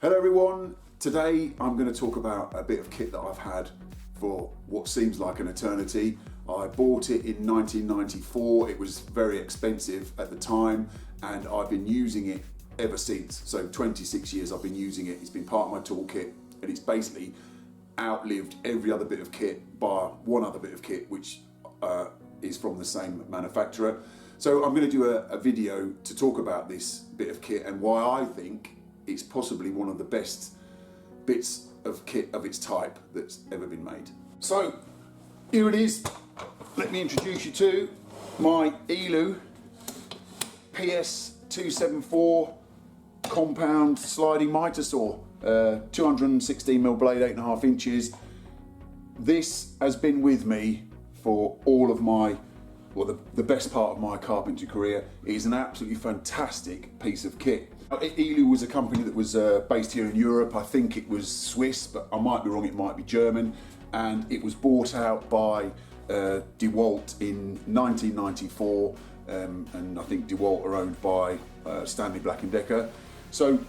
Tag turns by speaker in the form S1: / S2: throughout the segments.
S1: Hello everyone, today I'm going to talk about a bit of kit that I've had for what seems like an eternity. I bought it in 1994, it was very expensive at the time and I've been using it ever since. So 26 years I've been using it, it's been part of my toolkit and it's basically outlived every other bit of kit bar one other bit of kit which is from the same manufacturer. So I'm going to do a video to talk about this bit of kit and why I think it's possibly one of the best bits of kit of its type that's ever been made. So here it is. Let me introduce you to my ELU PS274 compound sliding mitre saw. 216mm blade, 8.5 inches. This has been with me for all of my, well, the best part of my carpentry career. It is an absolutely fantastic piece of kit. ELU was a company that was based here in Europe. I think it was Swiss, but I might be wrong, it might be German. And it was bought out by DeWalt in 1994. And I think DeWalt are owned by Stanley Black & Decker. So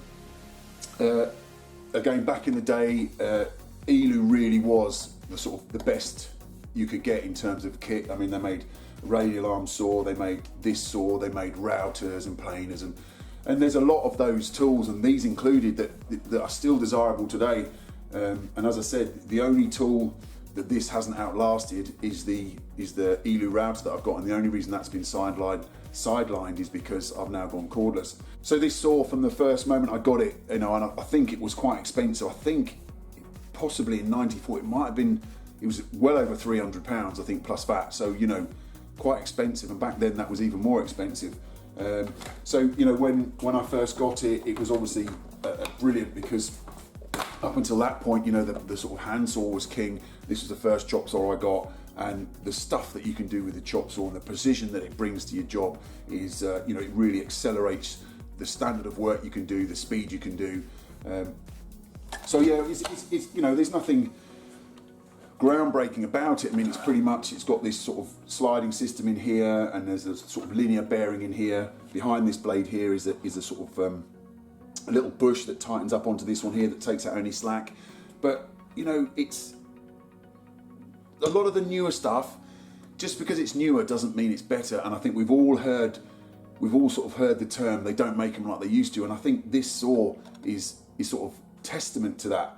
S1: again, back in the day, ELU really was the best you could get in terms of kit. I mean, they made a radial arm saw, they made this saw, they made routers and planers, and there's a lot of those tools, and these included, that are still desirable today. And as I said, the only tool that this hasn't outlasted is the ELU router that I've got, and the only reason that's been sidelined is because I've now gone cordless. So this saw, from the first moment I got it, you know, and I think it was quite expensive. I think possibly in '94 it might have been, it was well over £300, I think, plus VAT. So, you know, quite expensive, and back then that was even more expensive. So, you know, when I first got it, it was obviously brilliant, because up until that point, you know, the sort of hand saw was king. This was the first chop saw I got, and the stuff that you can do with the chop saw and the precision that it brings to your job is, you know, it really accelerates the standard of work you can do, the speed you can do. So yeah, it's you know, there's nothing groundbreaking about it. I mean, it's pretty much, it's got this sort of sliding system in here, and there's a sort of linear bearing in here. Behind this blade here is a sort of a little bush that tightens up onto this one here that takes out any slack. But you know, it's a lot of the newer stuff. Just because it's newer doesn't mean it's better. And I think we've all sort of heard the term, they don't make them like they used to. And I think this saw is sort of testament to that.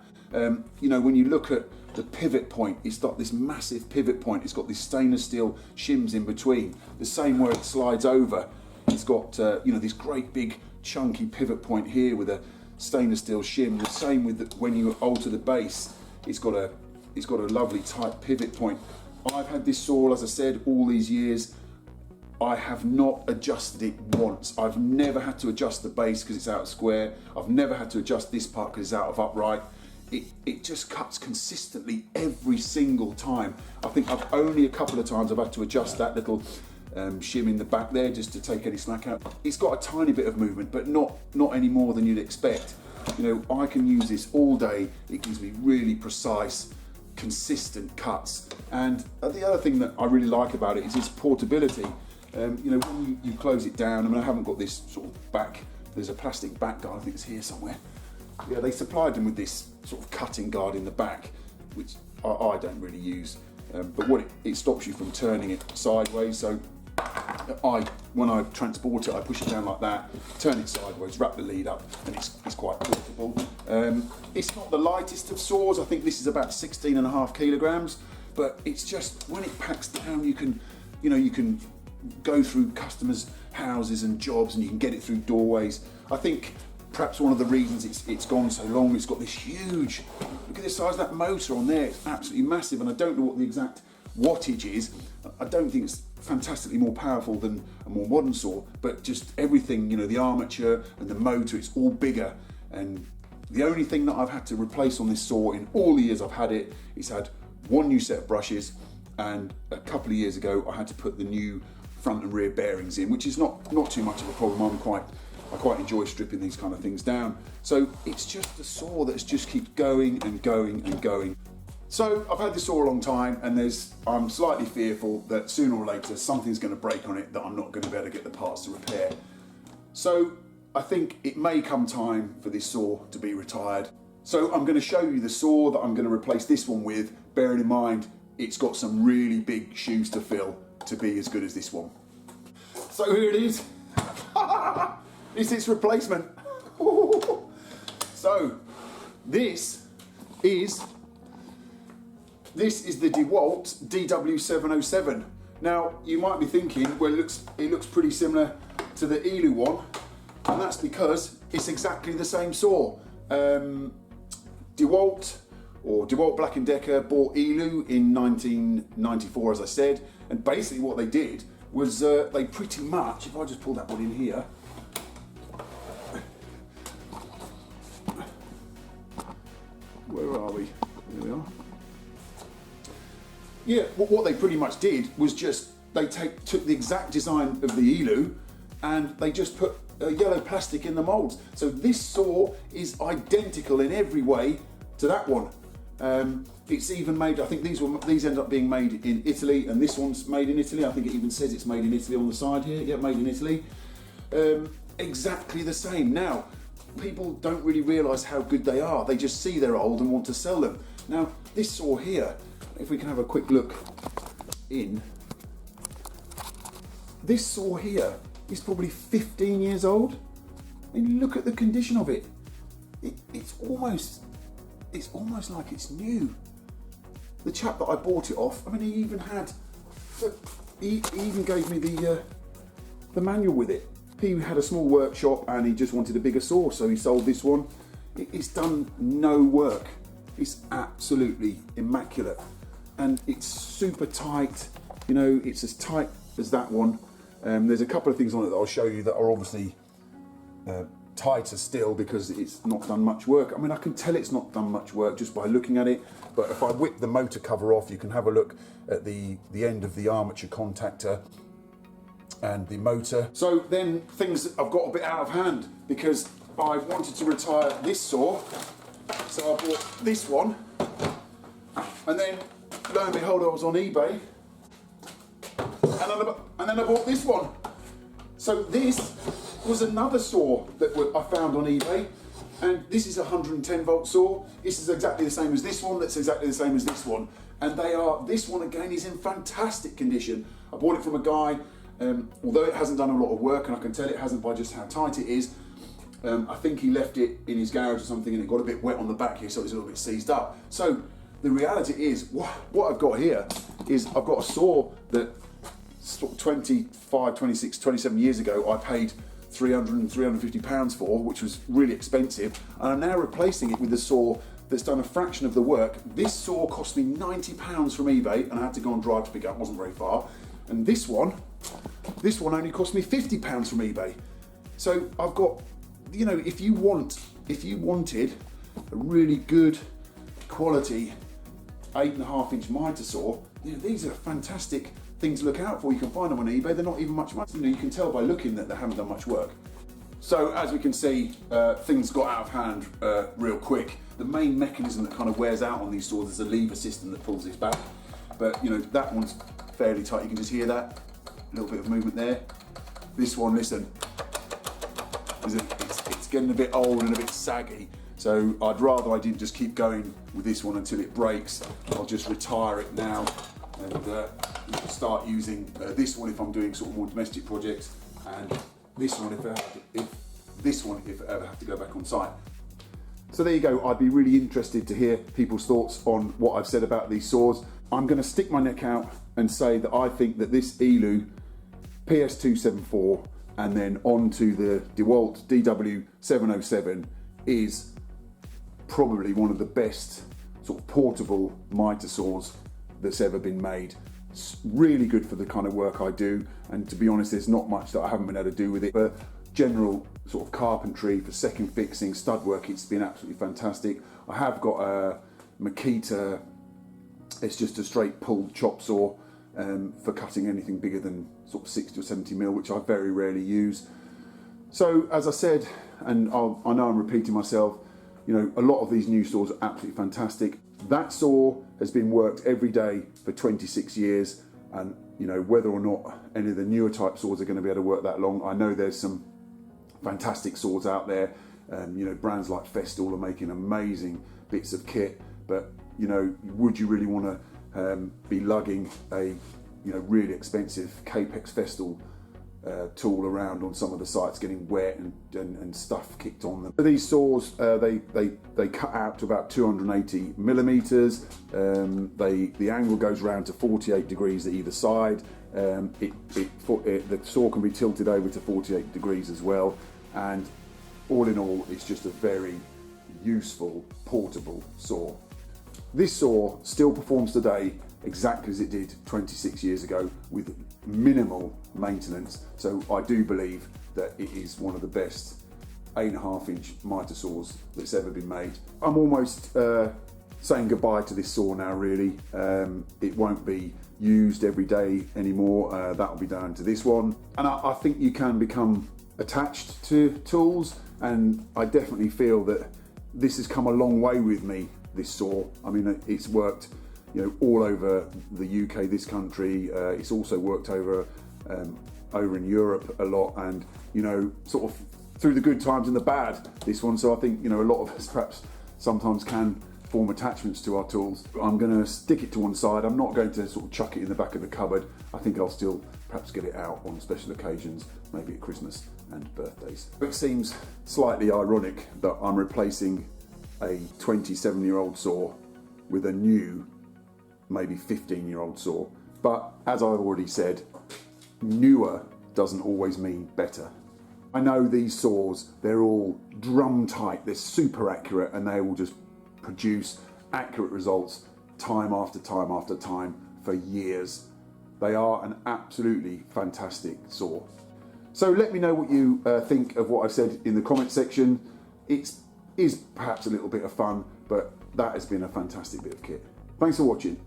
S1: You know, when you look at the pivot point, it's got this massive pivot point. It's got these stainless steel shims in between. The same where it slides over, it's got you know, this great big chunky pivot point here with a stainless steel shim. The same with when you alter the base, it's got a lovely tight pivot point. I've had this saw, as I said, all these years. I have not adjusted it once. I've never had to adjust the base because it's out of square. I've never had to adjust this part because it's out of upright. It just cuts consistently every single time. I think I've only a couple of times I've had to adjust that little shim in the back there just to take any slack out. It's got a tiny bit of movement, but not any more than you'd expect. You know, I can use this all day. It gives me really precise, consistent cuts. And the other thing that I really like about it is its portability. You know, when you close it down, I mean, I haven't got this sort of back, there's a plastic back guard, I think it's here somewhere. Yeah, they supplied them with this sort of cutting guard in the back, which I don't really use. But what it stops you from turning it sideways. So when I transport it, I push it down like that, turn it sideways, wrap the lead up, and it's quite portable. It's not the lightest of saws. I think this is about 16.5 kilograms, but it's just, when it packs down, you can go through customers' houses and jobs, and you can get it through doorways. I think perhaps one of the reasons it's gone so long, it's got this huge, look at the size of that motor on there, it's absolutely massive, and I don't know what the exact wattage is. I don't think it's fantastically more powerful than a more modern saw, but just everything, you know, the armature and the motor, it's all bigger. And the only thing that I've had to replace on this saw in all the years I've had it, it's had one new set of brushes, and a couple of years ago I had to put the new front and rear bearings in, which is not too much of a problem. I quite enjoy stripping these kind of things down. So it's just a saw that just keeps going and going and going. So I've had this saw a long time, and I'm slightly fearful that sooner or later something's going to break on it that I'm not going to be able to get the parts to repair. So I think it may come time for this saw to be retired. So I'm going to show you the saw that I'm going to replace this one with, bearing in mind it's got some really big shoes to fill to be as good as this one. So here it is. It's its replacement. So this is the DeWalt DW707. Now you might be thinking, well, it looks pretty similar to the ELU one, and that's because it's exactly the same saw. DeWalt Black & Decker bought ELU in 1994, as I said, and basically what they did was they pretty much, if I just pull that one in here, where are we? There we are. Yeah, what they pretty much did was just they took the exact design of the ELU and they just put yellow plastic in the moulds. So this saw is identical in every way to that one. It's even made, I think these end up being made in Italy, and this one's made in Italy. I think it even says it's made in Italy on the side here. Yeah, made in Italy. Exactly the same. Now, people don't really realise how good they are. They just see they're old and want to sell them. Now, this saw here, if we can have a quick look in, this saw here is probably 15 years old. And look at the condition of it. It's almost like it's new. The chap that I bought it off, I mean, he even gave me the manual with it. He had a small workshop and he just wanted a bigger saw, so he sold this one. It's done no work. It's absolutely immaculate, and it's super tight. You know, it's as tight as that one. There's a couple of things on it that I'll show you that are obviously tighter still because it's not done much work. I mean, I can tell it's not done much work just by looking at it, but if I whip the motor cover off, you can have a look at the end of the armature contactor and the motor. So then things have got a bit out of hand because I wanted to retire this saw, so I bought this one, and then lo and behold, I was on eBay, and then I bought this one. So this was another saw that I found on eBay, and this is a 110 volt saw. This is exactly the same as this one, that's exactly the same as this one, and this one again is in fantastic condition. I bought it from a guy, although it hasn't done a lot of work, and I can tell it hasn't by just how tight it is. I think he left it in his garage or something and it got a bit wet on the back here, so it's a little bit seized up. So the reality is, what I've got here is I've got a saw that 25, 26, 27 years ago I paid 300 and 350 pounds for, which was really expensive, and I'm now replacing it with a saw that's done a fraction of the work. This saw cost me 90 pounds from eBay, and I had to go and drive to pick it up, it wasn't very far. And this one only cost me 50 pounds from eBay. So I've got, you know, if you wanted a really good quality 8.5 inch mitre saw, you know, these are fantastic things to look out for. You can find them on eBay, they're not even much money. You know, you can tell by looking that they haven't done much work. So as we can see, things got out of hand real quick. The main mechanism that kind of wears out on these saws is a lever system that pulls this back. But you know, that one's fairly tight, you can just hear that. A little bit of movement there. This one, listen, it's getting a bit old and a bit saggy. So I'd rather I didn't just keep going with this one until it breaks. I'll just retire it now and start using this one if I'm doing sort of more domestic projects, and this one if I ever have to go back on site. So there you go. I'd be really interested to hear people's thoughts on what I've said about these saws. I'm going to stick my neck out and say that I think that this ELU PS274 and then on to the DeWalt DW707 is probably one of the best sort of portable mitre saws that's ever been made. It's really good for the kind of work I do, and to be honest, there's not much that I haven't been able to do with it. For general sort of carpentry, for second fixing, stud work, it's been absolutely fantastic. I have got a Makita, it's just a straight pulled chop saw for cutting anything bigger than sort of 60 or 70 mil, which I very rarely use. So as I said, and I know I'm repeating myself, you know, a lot of these new saws are absolutely fantastic. That saw has been worked every day for 26 years, and you know, whether or not any of the newer type saws are going to be able to work that long, I know there's some fantastic saws out there. You know, brands like Festool are making amazing bits of kit, but you know, would you really want to be lugging a really expensive Capex Festool tool around on some of the sites, getting wet and stuff kicked on them? These saws, they cut out to about 280 millimeters. The angle goes round to 48 degrees at either side. The saw can be tilted over to 48 degrees as well, and all in all, it's just a very useful, portable saw. This saw still performs today exactly as it did 26 years ago with minimal maintenance, so I do believe that it is one of the best 8.5-inch mitre saws that's ever been made. I'm almost saying goodbye to this saw now, really. It won't be used every day anymore. That'll be down to this one. And I think you can become attached to tools, and I definitely feel that this has come a long way with me, this saw. I mean, it's worked, you know, all over the UK, this country. It's also worked over in Europe a lot, and you know, sort of through the good times and the bad, this one. So I think, you know, a lot of us perhaps sometimes can form attachments to our tools. I'm going to stick it to one side. I'm not going to sort of chuck it in the back of the cupboard. I think I'll still perhaps get it out on special occasions, maybe at Christmas and birthdays. It seems slightly ironic that I'm replacing a 27-year-old saw with a new, maybe 15-year-old saw. But as I've already said, newer doesn't always mean better. I know these saws, they're all drum tight, they're super accurate, and they will just produce accurate results time after time after time for years. They are an absolutely fantastic saw. So let me know what you think of what I've said in the comment section. It is perhaps a little bit of fun, but that has been a fantastic bit of kit. Thanks for watching.